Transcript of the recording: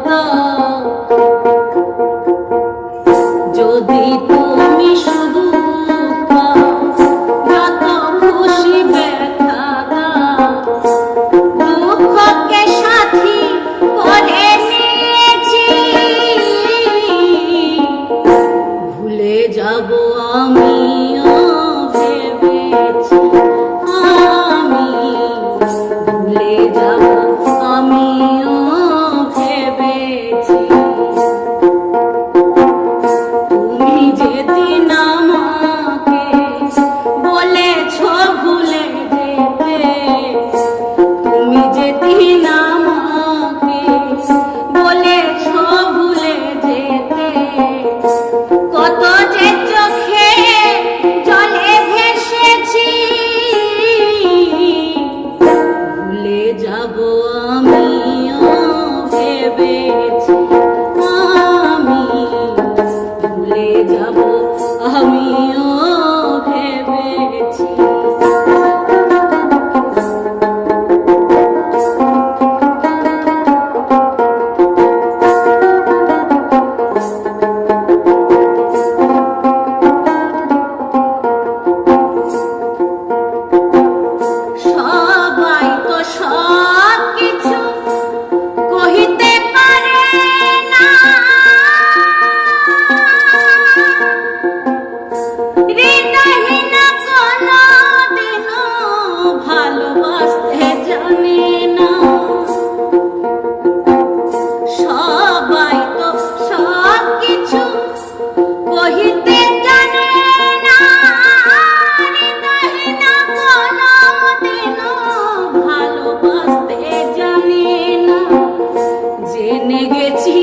দাও, যদি তুমি শুধু পাও যত খুশি ব্যথা দাও, দুঃখকে সাথী করে নিয়েছি, ভুলে যাব আমিও ভেবেছি, আমি ভুলে যাব আমিও ভেবেছি। তুমি যেদিন আমাকে বলেছ ভুলে যেতে, তুমি যেদিন আমাকে বলেছ ভুলে যেতে, কত যে চোখে জলে ভেসেছি, ভুলে যাব আমিও ভেবেছি, আমি ভুলে যাব আমিও ভেবেছি। সবাই তো সব কিছু কহিতে পারে না, হৃদয়হীন কোনদিনও ভালোবাসতে জানে না। সবাই তো সব কিছু কহিতে জানে না, হৃদয়হীন কোনদিনও ভালোবাসতে জানে না। জেনে গেছি